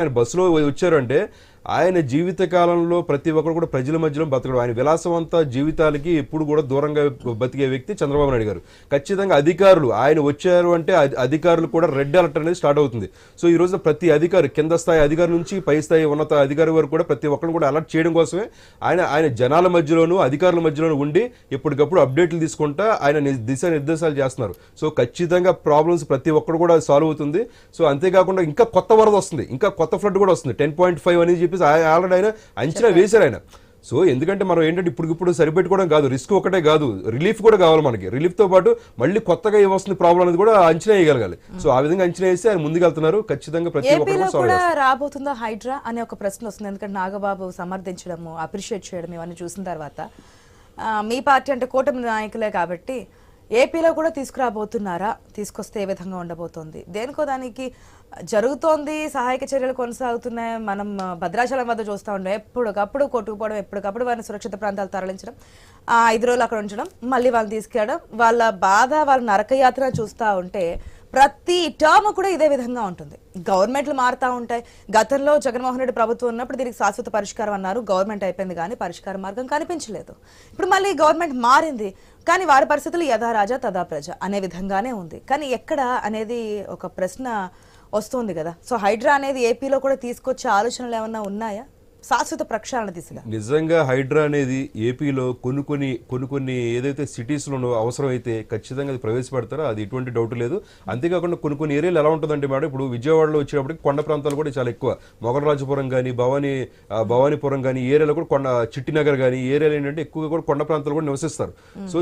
ఆయన బస్సులో వచ్చారంటే ఆయన జీవిత కాలంలో ప్రతి ఒక్కరు కూడా ప్రజల మధ్యలో బతకడం, ఆయన విలాసవంత జీవితాలకి ఎప్పుడు కూడా దూరంగా బతికే వ్యక్తి చంద్రబాబు నాయుడు గారు. ఖచ్చితంగా అధికారులు ఆయన వచ్చారు అంటే అధికారులు కూడా రెడ్ అలర్ట్ అనేది స్టార్ట్ అవుతుంది. సో ఈ రోజున ప్రతి అధికారి, కింద స్థాయి అధికారి నుంచి పై స్థాయి ఉన్నత అధికారి వరకు కూడా ప్రతి ఒక్కరిని కూడా అలర్ట్ చేయడం కోసమే ఆయన జనాల మధ్యలోనూ అధికారుల మధ్యలోనూ ఉండి ఎప్పటికప్పుడు అప్డేట్లు తీసుకుంటా ఆయన దిశానిర్దేశాలు చేస్తున్నారు. సో ఖచ్చితంగా ప్రాబ్లమ్స్ ప్రతి ఒక్కరు కూడా సాల్వ్ అవుతుంది. సో అంతేకాకుండా ఇంకా కొత్త వరద వస్తుంది, ఇంకా కొత్త ఫ్లడ్ కూడా వస్తుంది. 10.5 అనేది చెప్పేసి ఆల్రెడీ ఆయన అంచనా వేశారు ఆయన. సో ఎందుకంటే మనం ఏంటంటే ఇప్పుడు సరిపెట్టుకోవడం కాదు, రిస్క్ ఒకటే కాదు, రిలీఫ్ కూడా కావాలి మనకి. రిలీఫ్ తో పాటు మళ్ళీ కొత్తగా ఏమొస్తుంది ప్రాబ్లం అనేది కూడా అంచనా వేయగలగాలి. సో ఆ విధంగా అంచనా వేసి ఆయన ముందుకెళ్తున్నారు. ఖచ్చితంగా ప్రతి ఒక్కరు రాబోతుందా హైడ్రా అనే ఒక ప్రశ్న వస్తుంది. ఎందుకంటే నాగబాబు సమర్థించడము, అప్రిషియేట్ చేయడం ఇవన్నీ చూసిన తర్వాత మీ పార్టీ అంటే కూటమి నాయకులే కాబట్టి ఏపీలో కూడా తీసుకురాబోతున్నారా, తీసుకొస్తే ఏ విధంగా ఉండబోతోంది, దేనికో దానికి జరుగుతోంది, సహాయక చర్యలు కొనసాగుతున్నాయి. మనం భద్రాచలం వద్ద చూస్తూ ఉంటాం, ఎప్పటికప్పుడు కొట్టుకుపోవడం, ఎప్పటికప్పుడు వారిని సురక్షిత ప్రాంతాలు తరలించడం, 5 రోజులు అక్కడ ఉంచడం, మళ్ళీ వాళ్ళని తీసుకెళ్ళడం, వాళ్ళ బాధ, వాళ్ళ నరకయాత్ర చూస్తూ ఉంటే ప్రతి టర్మ్ కూడా ఇదే విధంగా ఉంటుంది. గవర్నమెంట్లు మారుతూ ఉంటాయి. గతంలో జగన్మోహన్ రెడ్డి ప్రభుత్వం ఉన్నప్పుడు దీనికి శాశ్వత పరిష్కారం అన్నారు, గవర్నమెంట్ అయిపోయింది కానీ పరిష్కార మార్గం కనిపించలేదు. ఇప్పుడు మళ్ళీ గవర్నమెంట్ మారింది కానీ వారి పరిస్థితులు యథా రాజా తదా ప్రజ అనే విధంగానే ఉంది. కానీ ఎక్కడ అనేది ఒక ప్రశ్న వస్తుంది కదా. సో హైడ్రా అనేది ఏపీలో కూడా తీసుకొచ్చే ఆలోచనలు ఏమన్నా ఉన్నాయా శాశ్వత ప్రక్షాళన దిశగా? నిజంగా హైడ్రా అనేది ఏపీలో కొన్ని ఏదైతే సిటీస్లోనో అవసరమైతే ఖచ్చితంగా అది ప్రవేశపెడతారో అది ఎటువంటి డౌట్ లేదు. అంతేకాకుండా కొన్ని ఏరియాలు ఎలా ఉంటుందంటే మేడం, ఇప్పుడు విజయవాడలో వచ్చేటప్పటికి కొండ ప్రాంతాలు కూడా చాలా ఎక్కువ, మొగలరాజపురం కానీ భవానీపురం కానీ ఏరియాలో కూడా చిట్టినగర్ కానీ ఏరియాలు ఏంటంటే ఎక్కువగా కూడా కొండ ప్రాంతాలు కూడా నివసిస్తారు. సో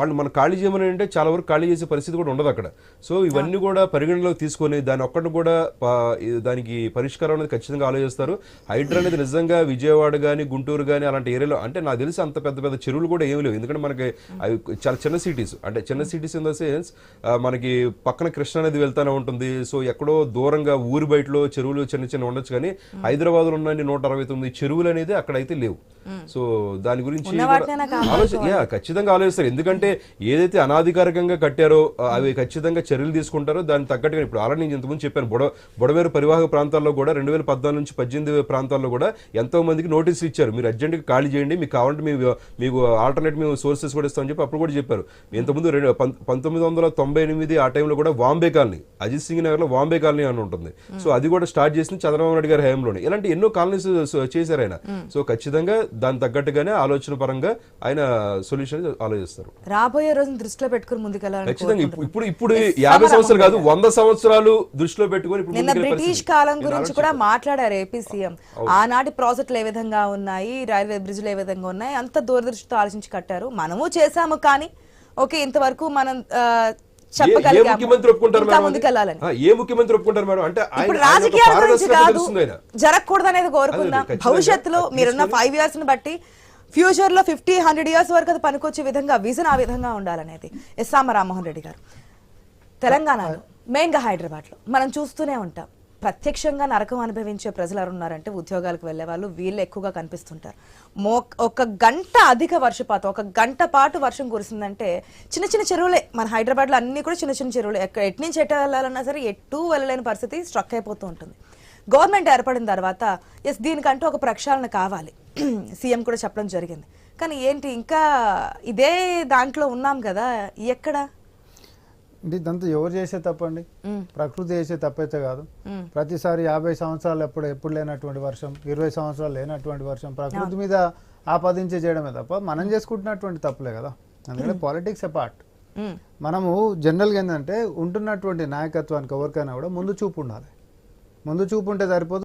వాళ్ళు మనం ఖాళీ చేయమని అంటే చాలా వరకు ఖాళీ చేసే పరిస్థితి కూడా ఉండదు అక్కడ. సో ఇవన్నీ కూడా పరిగణలోకి తీసుకొని దాని ఒక్కటి కూడా దానికి పరిష్కారం అనేది ఖచ్చితంగా ఆలోచిస్తారు. హైడ్రా అనేది నిజంగా విజయవాడ కానీ గుంటూరు కానీ అలాంటి ఏరియాలో అంటే నాకు తెలిసి అంత పెద్ద చెరువులు కూడా ఏమి లేవు. ఎందుకంటే మనకి అవి చాలా చిన్న సిటీస్, అంటే చిన్న సిటీస్ ఇన్ ద సెన్స్ మనకి పక్కన కృష్ణా నది వెళ్తానే ఉంటుంది. సో ఎక్కడో దూరంగా ఊరి బయటలో చెరువులు చిన్న ఉండొచ్చు కానీ హైదరాబాద్లో ఉన్న 169 చెరువులు అనేది అక్కడ అయితే లేవు. సో దాని గురించి ఖచ్చితంగా ఆలోచిస్తారు. ఎందుకంటే ఏదైతే అనాధికారికంగా కట్టారో అవి ఖచ్చితంగా చర్యలు తీసుకుంటారో దానికి తగ్గట్టుగా ఇప్పుడు ఆల్రెడీ నేను ఇంతకుముందు చెప్పాను, బొడవేరు పరివాహక ప్రాంతాల్లో కూడా 2014 నుంచి 18 ప్రాంతాల్లో కూడా ఎంతో మందికి నోటీసులు ఇచ్చారు, మీరు అర్జెంట్గా ఖాళీ చేయండి, మీకు కావాలంటే మీకు ఆల్టర్నేటివ్ సోర్సెస్ కూడా ఇస్తామని చెప్పి అప్పుడు కూడా చెప్పారు. ఇంతకుముందు 1998 ఆ టైంలో కూడా వాంబే కాలనీ, అజిత్ సింగ్ నగర్లో వాంబే కాలనీ అని ఉంటుంది. సో అది కూడా స్టార్ట్ చేసింది చంద్రబాబు నాయుడు గారి హయాంలోనే. ఇలాంటి ఎన్నో కాలనీస్ చేశారు ఆయన. సో ఖచ్చితంగా దాని తగ్గట్టుగానే ఆలోచన పరంగా ఆయన సొల్యూషన్ ఆలోచిస్తారు. రాబోయే రోజును దృష్టిలో పెట్టుకుని ముందుకెళ్ళాలి. ఖచ్చితంగా ఇప్పుడు 50 సంవత్సరాలు కాదు, 100 సంవత్సరాలు దృష్టిలో పెట్టుకుని బ్రిటిష్ కాలం గురించి కూడా మాట్లాడారు ఏపీ సీఎం. ఆనాటి ప్రాజెక్టులు ఏ విధంగా ఉన్నాయి, రైల్వే బ్రిడ్జ్లు ఏ విధంగా ఉన్నాయి, అంత దూరదృష్టితో ఆలోచించి కట్టారు. మనము చేసాము కానీ ఓకే ఇంతవరకు మనం ముఖ్యమంత్రి ఒప్పుకుంటారు మేడం అంటే రాజకీయాల గురించి కాదు, జరగకూడదు అనేది కోరుకుందాం. భవిష్యత్తులో మీరున్న 5 years ని బట్టి ఫ్యూచర్ లో 50-100 years వరకు అది పనికొచ్చే విధంగా విజన్ ఆ విధంగా ఉండాలనేది ఎస్ఆర్ రామ్మోహన్ రెడ్డి గారు. తెలంగాణలో మెయిన్ గా హైదరాబాద్ లో మనం చూస్తూనే ఉంటాం, ప్రత్యక్షంగా నరకం అనుభవించే ప్రజలు ఎవరున్నారంటే ఉద్యోగాలకు వెళ్లే వాళ్ళు, వీళ్ళు ఎక్కువగా కనిపిస్తుంటారు. ఒక గంట అధిక వర్షపాతం, ఒక గంట పాటు వర్షం కురిసిందంటే చిన్న చెరువులే, మన హైదరాబాద్ లో అన్ని కూడా చిన్న చెరువులే, ఎటు నుంచి ఎటు వెళ్ళాలన్నా సరే ఎటు వెళ్ళలేని పరిస్థితి స్ట్రక్ అయిపోతూ ఉంటుంది. గవర్నమెంట్ ఏర్పడిన తర్వాత దీనికంటూ ఒక ప్రక్షాళన కావాలి, సీఎం కూడా చెప్పడం జరిగింది. కానీ ఏంటి ఇంకా ఇదే దాంట్లో ఉన్నాం కదా, ఎక్కడ అంటే ఇదంతా ఎవరు చేసే తప్పండి, ప్రకృతి చేసే తప్పైతే కాదు. ప్రతిసారి 50 సంవత్సరాలు ఎప్పుడు లేనటువంటి వర్షం, 20 సంవత్సరాలు లేనటువంటి వర్షం ప్రకృతి మీద ఆపాదించే చేయడమే తప్ప మనం చేసుకుంటున్నటువంటి తప్పులే కదా. అందుకని పాలిటిక్స్ పార్ట్. మనము జనరల్గా ఏంటంటే ఉంటున్నటువంటి నాయకత్వానికి ఎవరికైనా కూడా ముందు చూపు ఉండాలి. ముందు చూపు ఉంటే సరిపోదు.